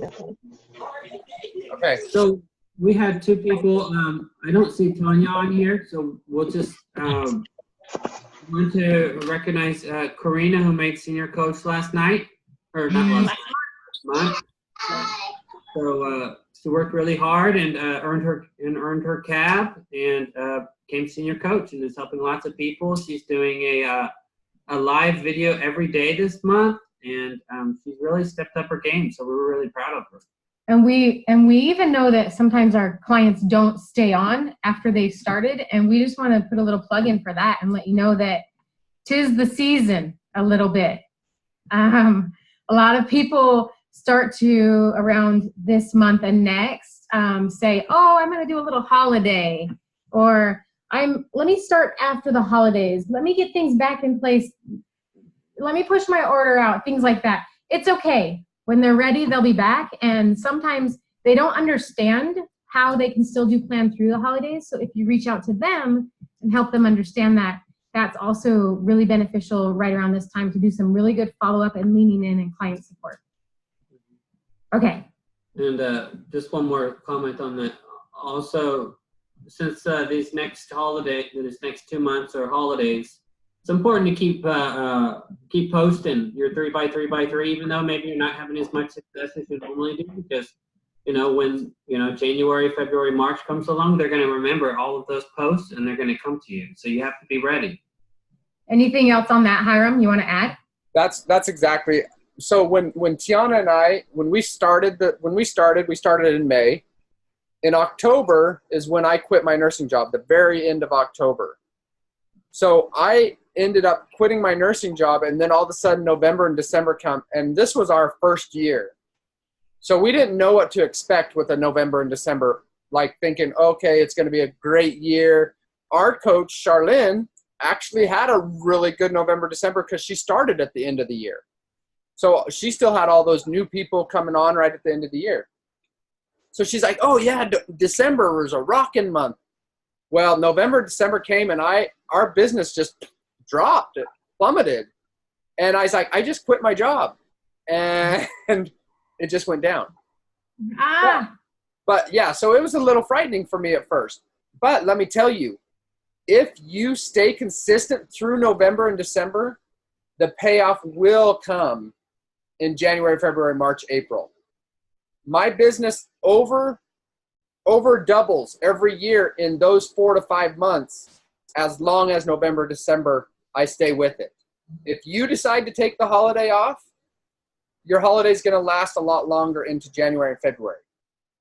Okay. So we had two people. I don't see Tanya on here, so we'll just want to recognize Karina, who made senior coach last night, or not last month. So she worked really hard and earned her cab and became senior coach and is helping lots of people. She's doing a live video every day this month, and she's really stepped up her game. So we're really proud of her. And we even know that sometimes our clients don't stay on after they've started, and we just want to put a little plug in for that and let you know that 'tis the season a little bit. A lot of people start to around this month and next say, oh, I'm going to do a little holiday, or let me start after the holidays. Let me get things back in place. Let me push my order out, things like that. It's okay. When they're ready, they'll be back. And sometimes they don't understand how they can still do plan through the holidays. So if you reach out to them and help them understand that, that's also really beneficial right around this time to do some really good follow-up and leaning in and client support. Okay. And just one more comment on that. Also, since these next 2 months are holidays, it's important to keep posting your 3x3x3, even though maybe you're not having as much success as you normally do, because when January, February, March comes along, they're going to remember all of those posts and they're going to come to you. So you have to be ready. Anything else on that, Hiram, you want to add? That's exactly. So when Tiana and I, we started in May. In October is when I quit my nursing job, the very end of October. So I ended up quitting my nursing job, and then all of a sudden November and December come, and this was our first year. So we didn't know what to expect with a November and December, like thinking, okay, it's going to be a great year. Our coach, Charlene, actually had a really good November, December because she started at the end of the year. So she still had all those new people coming on right at the end of the year. So she's like, oh yeah, December was a rocking month. Well, November, December came, and our business just dropped. It plummeted. And I was like, I just quit my job. And it just went down. But yeah, so it was a little frightening for me at first. But let me tell you, if you stay consistent through November and December, the payoff will come in January, February, March, April. My business over doubles every year in those 4 to 5 months, as long as November, December, I stay with it. If you decide to take the holiday off, your holiday is going to last a lot longer into January and February.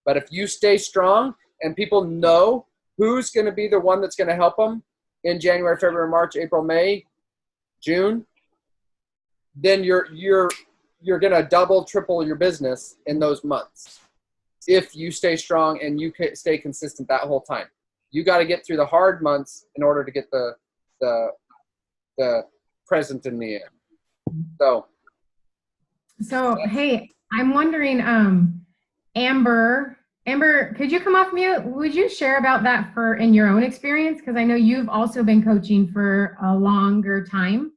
But if you stay strong and people know who's going to be the one that's going to help them in January, February, March, April, May, June, then you're going to double, triple your business in those months. If you stay strong and you stay consistent that whole time. You got to get through the hard months in order to get the present in the end. So hey, I'm wondering, Amber, could you come off mute? Would you share about that in your own experience? Because I know you've also been coaching for a longer time.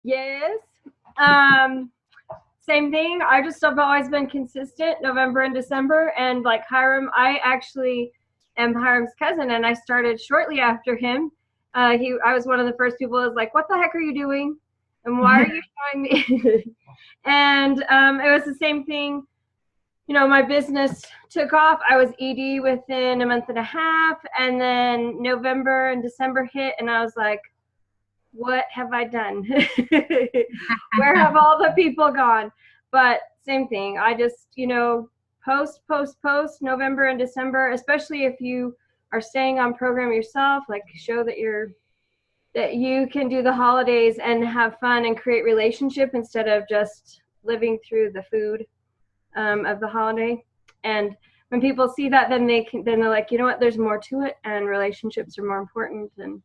Yes. Same thing. I just have always been consistent, November and December. And like Hiram, I actually am Hiram's cousin, and I started shortly after him. I was one of the first people who was like, what the heck are you doing? And why are you showing me? And it was the same thing. My business took off. I was ED within a month and a half. And then November and December hit, and I was like, what have I done? Where have all the people gone? But same thing. I just, post November and December, especially if you are staying on program yourself, like show that you can do the holidays and have fun and create relationship instead of just living through the food of the holiday. And when people see that, then they're like, you know what, there's more to it, and relationships are more important. And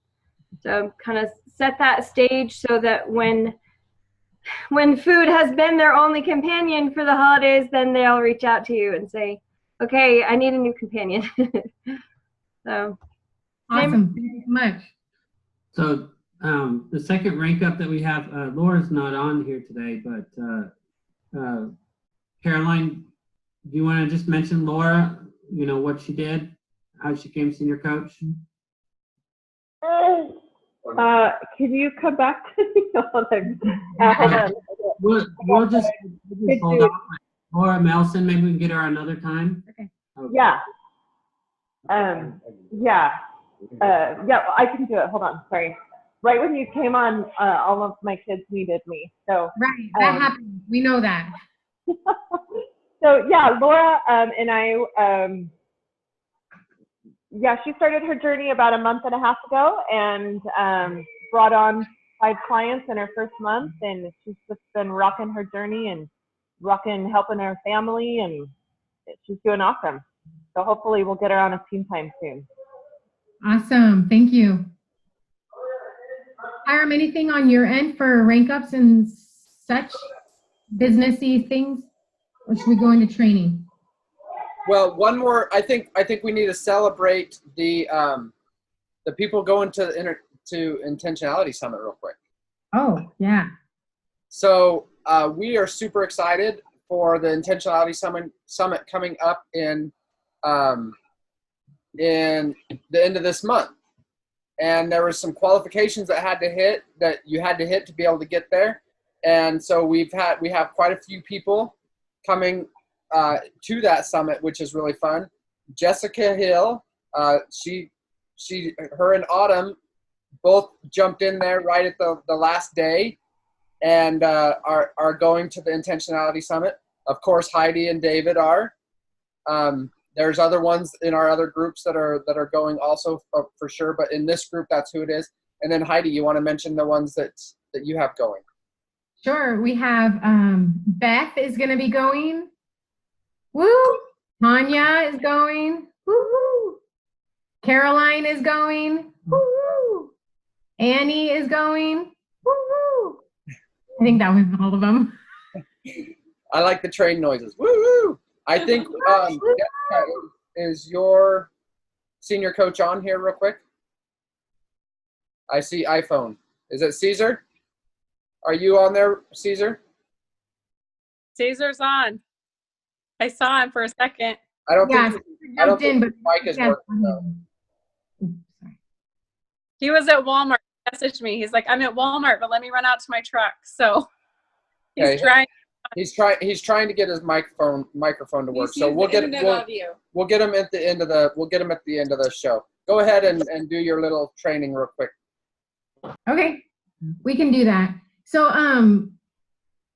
so kind of set that stage so that when food has been their only companion for the holidays, then they'll reach out to you and say, okay, I need a new companion. So awesome. Thank you so much. So the second rank up that we have, Laura's not on here today, but Caroline, do you want to just mention Laura, what she did, how she became senior coach? Can you come back to me? Hold on. We'll just hold off. Laura Melson, maybe we can get her another time. Okay. Yeah. Yeah, I can do it. Hold on. Sorry. Right when you came on, all of my kids needed me. So Right, that happened. We know that. So yeah, Laura and I, she started her journey about a month and a half ago, and brought on 5 clients in her first month, and she's just been rocking her journey and helping her family, and she's doing awesome. So hopefully we'll get her on a team time soon. Awesome, thank you. Hiram, anything on your end for rank ups and such businessy things, or should we go into training? Well, one more. I think we need to celebrate the people going to Intentionality Summit real quick. Oh yeah. So we are super excited for the Intentionality Summit coming up in the end of this month. And there were some qualifications that you had to hit to be able to get there. And so we have quite a few people coming to that summit, which is really fun. Jessica Hill, her and Autumn both jumped in there right at the last day, and are going to the Intentionality Summit. Of course, Heidi and David are. There's other ones in our other groups that are going also for sure, but in this group, that's who it is. And then Heidi, you want to mention the ones that you have going? Sure, we have Beth is going to be going. Woo! Tanya is going. Woo-hoo! Caroline is going. Woo-hoo! Annie is going. Woo-hoo! I think that was all of them. I like the train noises. Woo-hoo! I think Jessica, is your senior coach on here real quick? I see iPhone. Is it Caesar? Are you on there, Caesar? Caesar's on. I saw him for a second. I don't Yeah, think the mic is working though. He was at Walmart. He messaged me. He's like, I'm at Walmart, but let me run out to my truck. So he's trying. He's trying to get his microphone to work. So we'll get him at the end of the show. Go ahead and do your little training real quick. Okay, we can do that. So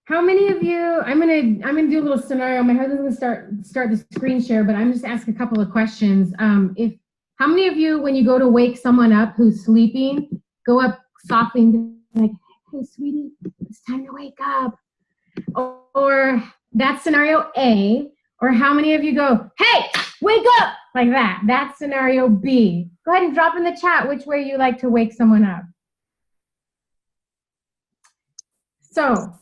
how many of you, I'm gonna do a little scenario. My husband's gonna start the screen share, but I'm just asking a couple of questions. How many of you, when you go to wake someone up who's sleeping, go up softly and be like, hey sweetie, it's time to wake up? Or that's scenario A. Or how many of you go, hey, wake up, like that? That's scenario B. Go ahead and drop in the chat which way you like to wake someone up. So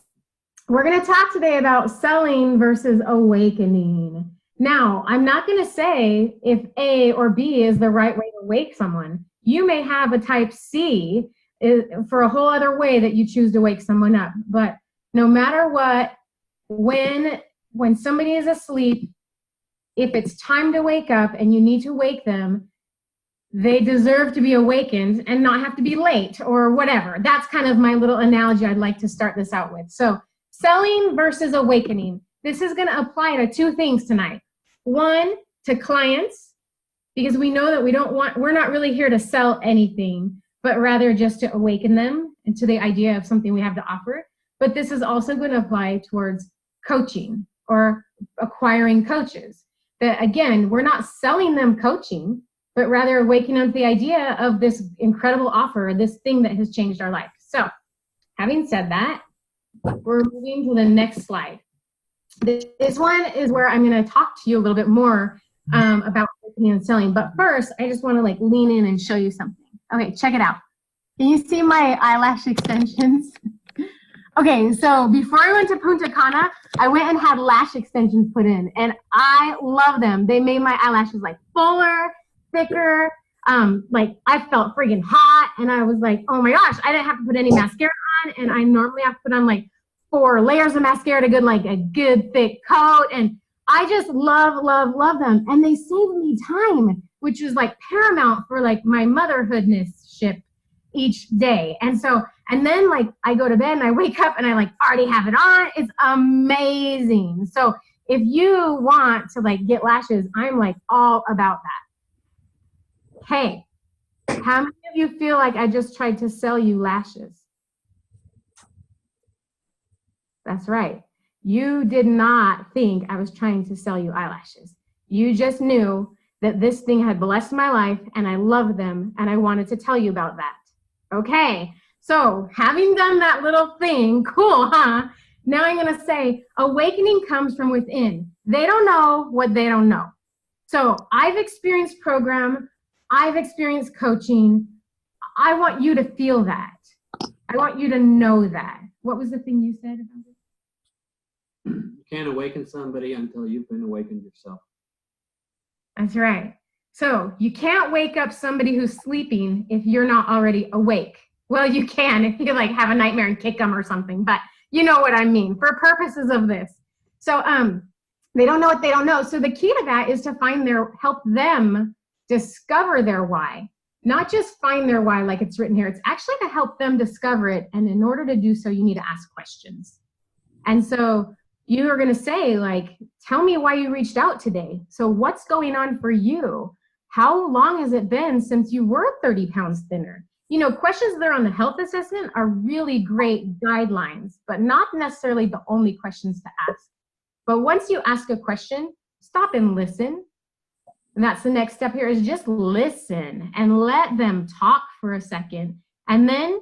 we're going to talk today about selling versus awakening. Now, I'm not going to say if A or B is the right way to wake someone. You may have a type C for a whole other way that you choose to wake someone up. But no matter what, when somebody is asleep, if it's time to wake up and you need to wake them, they deserve to be awakened and not have to be late or whatever. That's kind of my little analogy I'd like to start this out with. So selling versus awakening. This is going to apply to 2 things tonight. One, to clients, because we know that we're not really here to sell anything, but rather just to awaken them into the idea of something we have to offer. But this is also going to apply towards coaching or acquiring coaches. That again, we're not selling them coaching, but rather waking up the idea of this incredible offer, this thing that has changed our life. So having said that, we're moving to the next slide. This one is where I'm going to talk to you a little bit more about awakening and selling. But first, I just want to lean in and show you something. Okay, check it out. Can you see my eyelash extensions? Okay, so before I went to Punta Cana, I went and had lash extensions put in, and I love them. They made my eyelashes fuller, thicker. I felt friggin' hot, and I was like, oh my gosh, I didn't have to put any mascara on, and I normally have to put on 4 layers of mascara to like a good thick coat. And I just love them. And they save me time, which is like paramount for like my motherhoodness-ship each day. And so, and then like I go to bed and I wake up and I like already have it on. It's amazing. So if you want to like get lashes, I'm like all about that. Hey, how many of you feel like I just tried to sell you lashes? That's right. You did not think I was trying to sell you eyelashes. You just knew that this thing had blessed my life and I love them and I wanted to tell you about that. Okay, so having done that little thing, cool, huh? Now I'm gonna say awakening comes from within. They don't know what they don't know. So I've experienced program, I've experienced coaching. I want you to feel that. I want you to know that. What was the thing you said about it? You can't awaken somebody until you've been awakened yourself. That's right. So you can't wake up somebody who's sleeping if you're not already awake. Well, you can if you like have a nightmare and kick them or something, but you know what I mean for purposes of this. So they don't know what they don't know. So the key to that is to help them discover their why, not just find their why like it's written here. It's actually to help them discover it. And in order to do so, you need to ask questions. And so you are going to say like, tell me why you reached out today. So what's going on for you? How long has it been since you were 30 pounds thinner? You know, questions that are on the health assessment are really great guidelines, but not necessarily the only questions to ask. But once you ask a question, stop and listen. And that's the next step here is just listen and let them talk for a second and then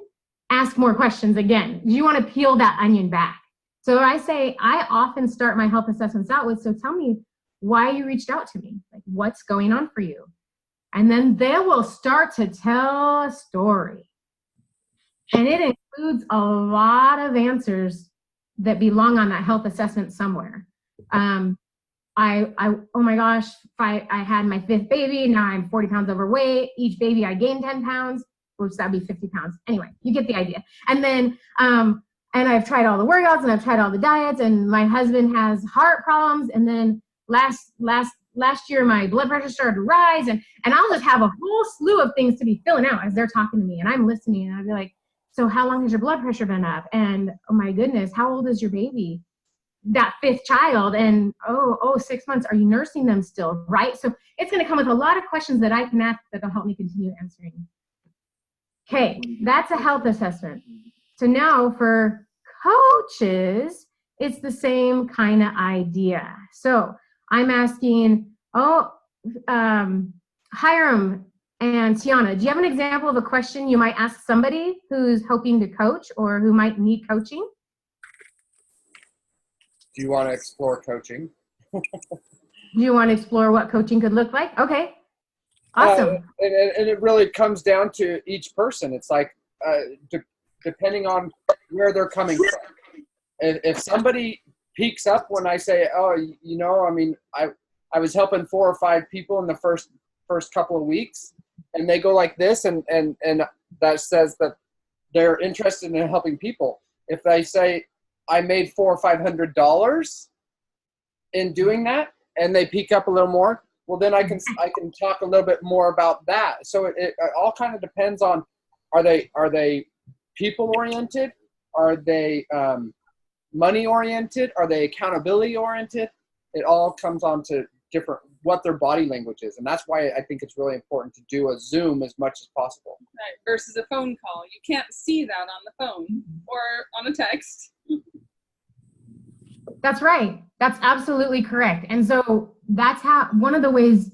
ask more questions again. You want to peel that onion back. So I say, I often start my health assessments out with, so tell me why you reached out to me, like what's going on for you? And then they will start to tell a story. And it includes a lot of answers that belong on that health assessment somewhere. Oh my gosh, I had my 5th baby, now I'm 40 pounds overweight. Each baby I gained 10 pounds, which that'd be 50 pounds. Anyway, you get the idea. And then, and I've tried all the workouts and I've tried all the diets and my husband has heart problems. And then last year my blood pressure started to rise and I'll just have a whole slew of things to be filling out as they're talking to me and I'm listening and I'll be like, so how long has your blood pressure been up? And oh my goodness, how old is your baby? That 5th child, and oh, 6 months, are you nursing them still, right? So it's gonna come with a lot of questions that I can ask that'll help me continue answering. Okay, that's a health assessment. So now for coaches, it's the same kind of idea. So I'm asking, Hiram and Tiana, do you have an example of a question you might ask somebody who's hoping to coach or who might need coaching? Do you want to explore coaching? Do you want to explore what coaching could look like? Okay, awesome. And it really comes down to each person. It's like, depending on where they're coming from. If somebody peaks up when I say, oh, you know, I mean, I was helping 4 or 5 people in the first couple of weeks, and they go like this, and that says that they're interested in helping people. If they say, I made $400 or $500 in doing that, and they peak up a little more, well, then I can talk a little bit more about that. So it all kind of depends on, are they people oriented? Are they money oriented? Are they accountability oriented? It all comes on to different what their body language is, and that's why I think it's really important to do a Zoom as much as possible. Right, versus a phone call. You can't see that on the phone or on a text. That's right. That's absolutely correct. And so that's how one of the ways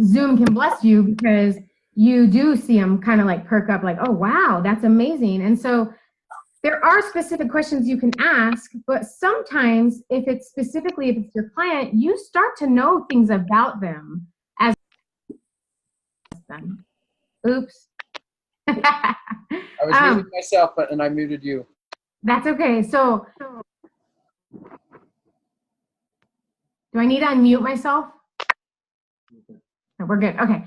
Zoom can bless you, because you do see them kind of like perk up like, oh, wow, that's amazing. And so there are specific questions you can ask, but sometimes if it's your client, you start to know things about them as them. Oops. I was muting myself, and I muted you. That's okay. So do I need to unmute myself? No, we're good. Okay.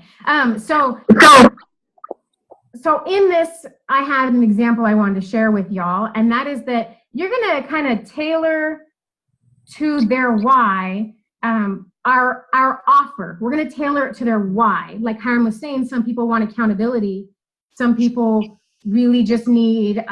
So in this, I had an example I wanted to share with y'all, and that is that you're going to kind of tailor to their why our offer. We're going to tailor it to their why. Like Hiram was saying, some people want accountability. Some people really just need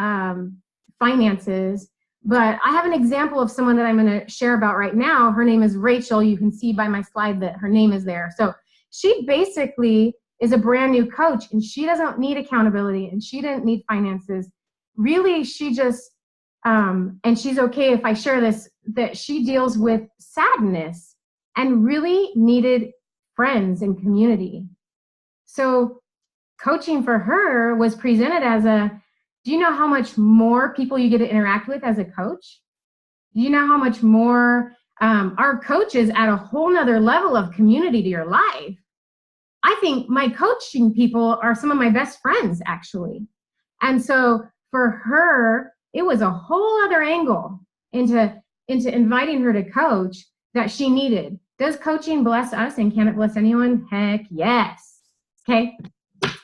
finances. But I have an example of someone that I'm going to share about right now. Her name is Rachel. You can see by my slide that her name is there. So she basically is a brand new coach, and she doesn't need accountability, and she didn't need finances. Really, she just, and she's okay if I share this, that she deals with sadness and really needed friends and community. So coaching for her was presented as do you know how much more people you get to interact with as a coach? Do you know how much more our coaches add a whole nother level of community to your life? I think my coaching people are some of my best friends, actually. And so for her, it was a whole other angle into inviting her to coach that she needed. Does coaching bless us, and can it bless anyone? Heck yes. Okay.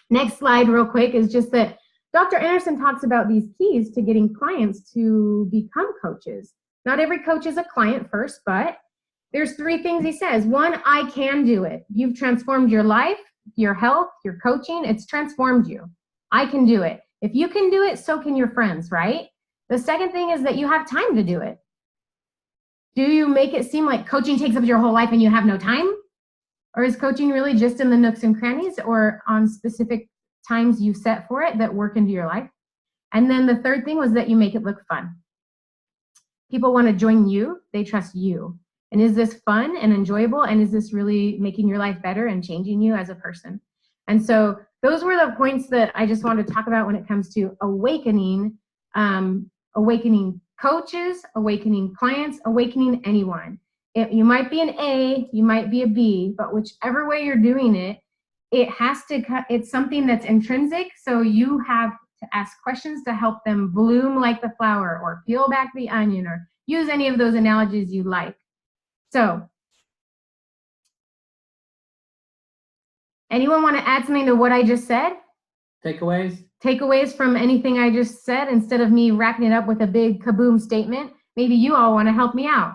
Next slide real quick is just that Dr. Anderson talks about these keys to getting clients to become coaches. Not every coach is a client first, but there's 3 things he says. 1, I can do it. You've transformed your life, your health, your coaching. It's transformed you. I can do it. If you can do it, so can your friends, right? The second thing is that you have time to do it. Do you make it seem like coaching takes up your whole life and you have no time? Or is coaching really just in the nooks and crannies or on specific times you set for it that work into your life? And then the third thing was that you make it look fun. People want to join you. They trust you. And is this fun and enjoyable? And is this really making your life better and changing you as a person? And so those were the points that I just wanted to talk about when it comes to awakening, awakening coaches, awakening clients, awakening anyone. You might be an A, you might be a B, but whichever way you're doing it, it's something that's intrinsic. So you have to ask questions to help them bloom like the flower, or peel back the onion, or use any of those analogies you like. So, anyone want to add something to what I just said? Takeaways? Takeaways from anything I just said, instead of me wrapping it up with a big kaboom statement. Maybe you all want to help me out.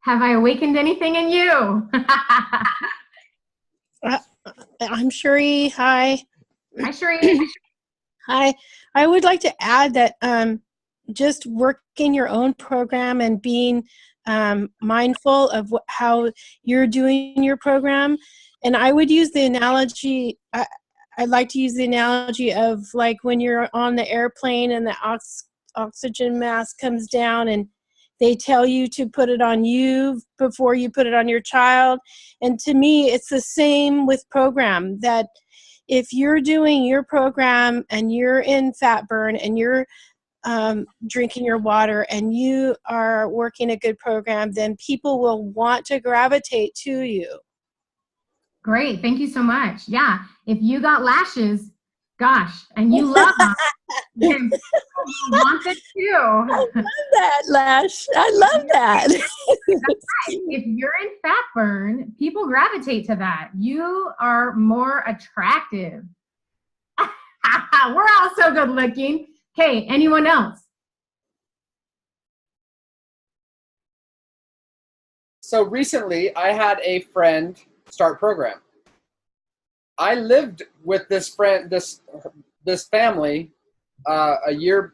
Have I awakened anything in you? I'm Cherie. Hi. Hi, Cherie. Hi. I would like to add that just working your own program and being mindful of how you're doing your program. And I would use the analogy, I'd like to use the analogy of like when you're on the airplane and the oxygen mask comes down and they tell you to put it on you before you put it on your child. And to me, it's the same with program, that if you're doing your program and you're in fat burn and you're drinking your water and you are working a good program, then people will want to gravitate to you. Great. Thank you so much. Yeah. If you got lashes, gosh, and you love them, then people will want it too. I love that, Lash. I love that. That's right. If you're in fat burn, people gravitate to that. You are more attractive. We're all so good looking. Okay, anyone else? So recently, I had a friend start program. I lived with this friend, this family, a year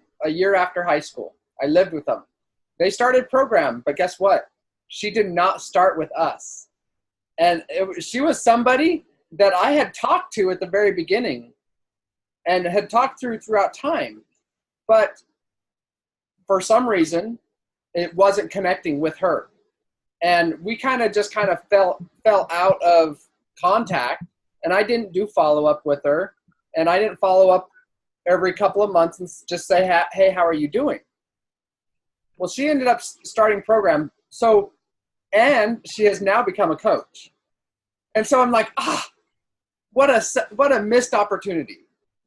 after high school. I lived with them. They started program, but guess what? She did not start with us, and she was somebody that I had talked to at the very beginning, and had talked throughout time, but for some reason, it wasn't connecting with her. And we kind of fell out of contact, and I didn't do follow-up with her, and I didn't follow up every couple of months and just say, hey, how are you doing? Well, she ended up starting program, and she has now become a coach. And so I'm like, what a missed opportunity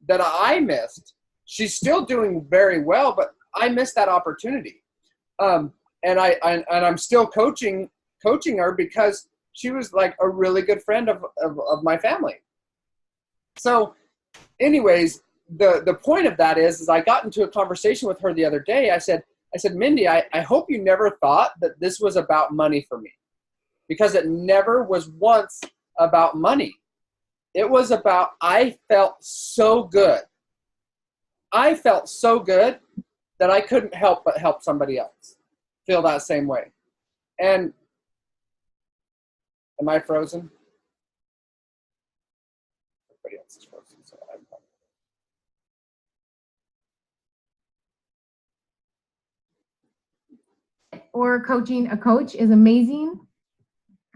that I missed. She's still doing very well, but I missed that opportunity. And I'm still coaching her because she was like a really good friend of my family. So anyways, the point of that is I got into a conversation with her the other day. I said, Mindy, I hope you never thought that this was about money for me, because it never was once about money. It was about, I felt so good. I felt so good that I couldn't help but help somebody else feel that same way. And am I frozen? Everybody else is frozen. So or coaching a coach is amazing.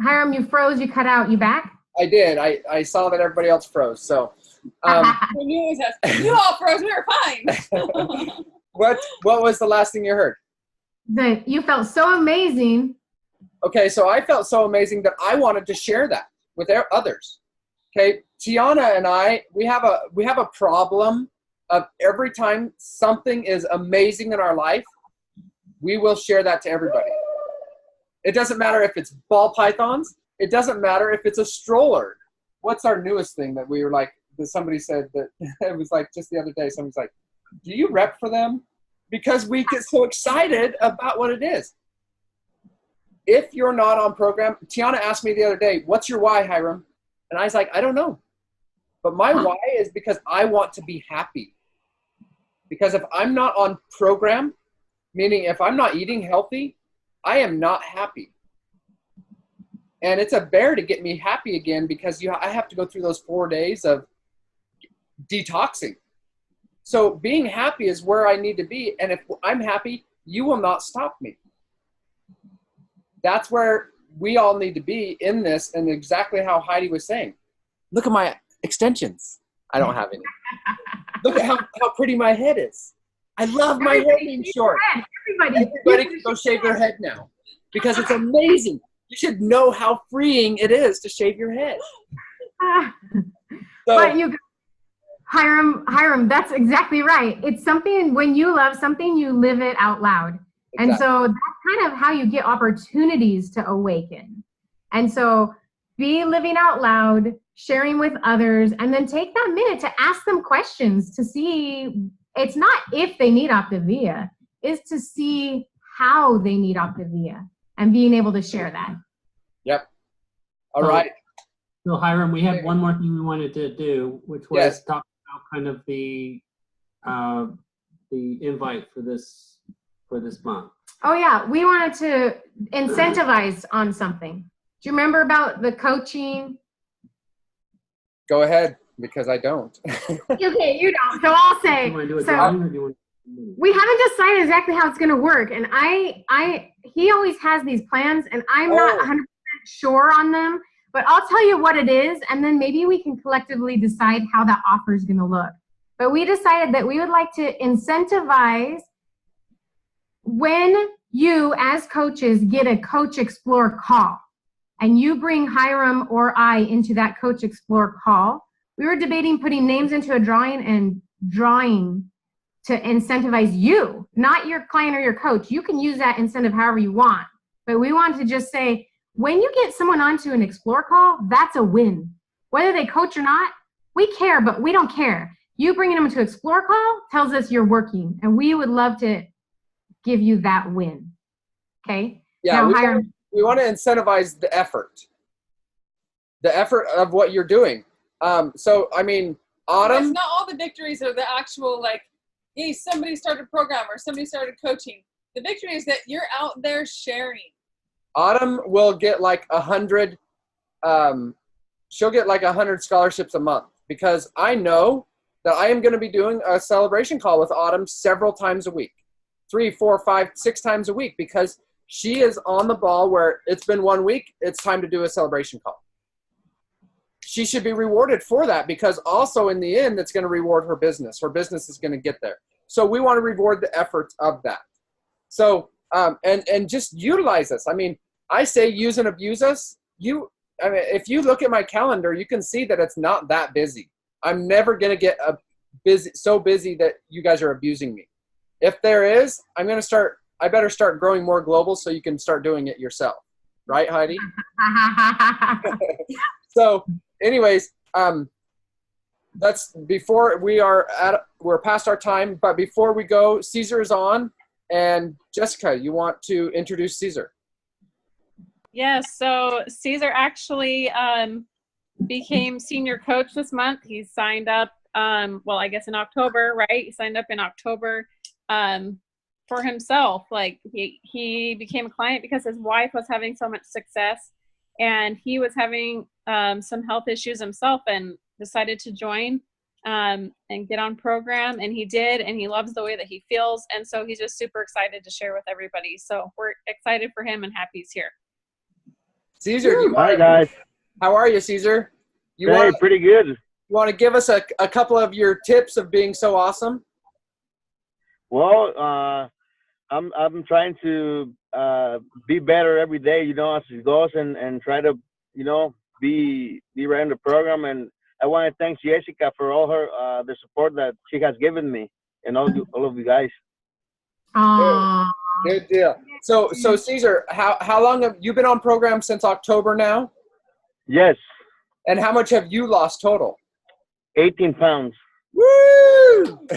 Hiram, you froze, you cut out, you back? I did. I saw that everybody else froze. So We knew it was us. You all froze. We were fine. what was the last thing you heard? That you felt so amazing. Okay, so I felt so amazing that I wanted to share that with others. Okay, Tiana and I, we have a problem of every time something is amazing in our life, we will share that to everybody. It doesn't matter if it's ball pythons. It doesn't matter if it's a stroller. What's our newest thing that we were like, that somebody said that it was like just the other day, somebody's like, do you rep for them? Because we get so excited about what it is. If you're not on program, Tiana asked me the other day, what's your why, Hiram? And I was like, I don't know. But my why is because I want to be happy. Because if I'm not on program, meaning if I'm not eating healthy, I am not happy. And it's a bear to get me happy again, because I have to go through those 4 days of detoxing. So being happy is where I need to be. And if I'm happy, you will not stop me. That's where we all need to be in this, and exactly how Heidi was saying. Look at my extensions. I don't have any. Look at how pretty my head is. I love my hair being short. Everybody can go shave their head now, because it's amazing. You should know how freeing it is to shave your head. But Hiram, that's exactly right. It's something, when you love something, you live it out loud. Exactly. And so that's kind of how you get opportunities to awaken. And so be living out loud, sharing with others, and then take that minute to ask them questions to see, it's not if they need Optavia, is to see how they need Optavia and being able to share that. Yep. All right. So Hiram, we have one more thing we wanted to do, which was talk about kind of the invite for this month. Oh yeah, we wanted to incentivize on something. Do you remember about the coaching? Go ahead, because I don't. Okay, you don't. So I'll say. We haven't decided exactly how it's going to work, and he always has these plans, and I'm not 100% sure on them. But I'll tell you what it is, and then maybe we can collectively decide how that offer is going to look. But we decided that we would like to incentivize when you, as coaches, get a Coach Explore call, and you bring Hiram or I into that Coach Explore call. We were debating putting names into a drawing and drawing to incentivize you, not your client or your coach. You can use that incentive however you want. But we want to just say, when you get someone onto an Explore call, that's a win. Whether they coach or not, we care, but we don't care. You bringing them to Explore call tells us you're working, and we would love to give you that win. Okay? Yeah, we want to incentivize the effort of what you're doing. So, I mean, Autumn. It's not all the victories are the actual, like, hey, somebody started a program or somebody started coaching. The victory is that you're out there sharing. Autumn will get like 100, she'll get like 100 scholarships a month, because I know that I am going to be doing a celebration call with Autumn several times a week, 3, 4, 5, 6 times a week, because she is on the ball where it's been 1 week, it's time to do a celebration call. She should be rewarded for that, because also in the end, it's going to reward her business. Her business is going to get there. So we want to reward the effort of that. So, and just utilize us. I mean, I say use and abuse us. If you look at my calendar, you can see that it's not that busy. I'm never going to get so busy that you guys are abusing me. If there is, I better start growing more global so you can start doing it yourself. Right, Heidi? So anyways, That's before we're past our time, but before we go, Caesar is on, and Jessica, you want to introduce Caesar? Yes, so Caesar actually became senior coach this month. He signed up, well, I guess in October, right? He signed up in October for himself. Like he became a client because his wife was having so much success, and he was having some health issues himself, and decided to join and get on program, and he did, and he loves the way that he feels, and so he's just super excited to share with everybody. So we're excited for him and happy he's here. Caesar, hi guys. How are you, Caesar? Pretty good. You want to give us a couple of your tips of being so awesome? Well, I'm trying to be better every day, you know, as it goes, and try to, you know, be right in the program. And I want to thank Jessica for all her the support that she has given me, and all of you guys. Good deal. So Caesar, how long have you been on program? Since October now? Yes. And how much have you lost total? 18 pounds. Woo!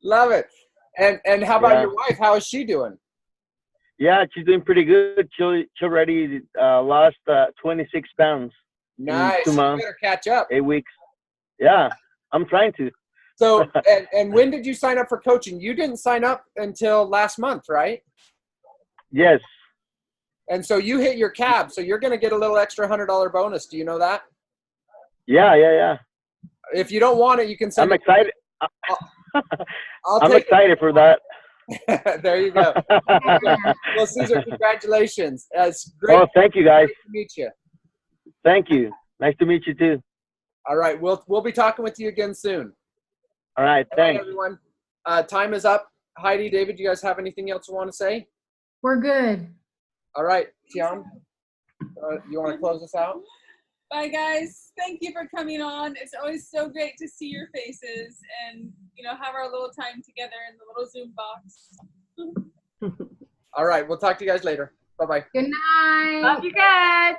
Love it. And how about your wife? How is she doing? Yeah, she's doing pretty good. She already lost 26 pounds. Nice. In 2 months. You better catch up. 8 weeks. Yeah, I'm trying to. So, and when did you sign up for coaching? You didn't sign up until last month, right? Yes. And so you hit your cap, so you're going to get a little extra $100 bonus. Do you know that? Yeah. If you don't want it, you can send I'm excited. I'm excited for that. There you go. Well, Caesar, congratulations. It's great. Oh, thank you, guys. Great to meet you. Thank you. Nice to meet you too. All right, we'll be talking with you again soon. All right, thanks. All right, everyone. Time is up. Heidi, David, do you guys have anything else you want to say? We're good. All right, Tian, you want to close us out? Bye, guys. Thank you for coming on. It's always so great to see your faces and, you know, have our little time together in the little Zoom box. All right, we'll talk to you guys later. Bye-bye. Good night. Love you guys.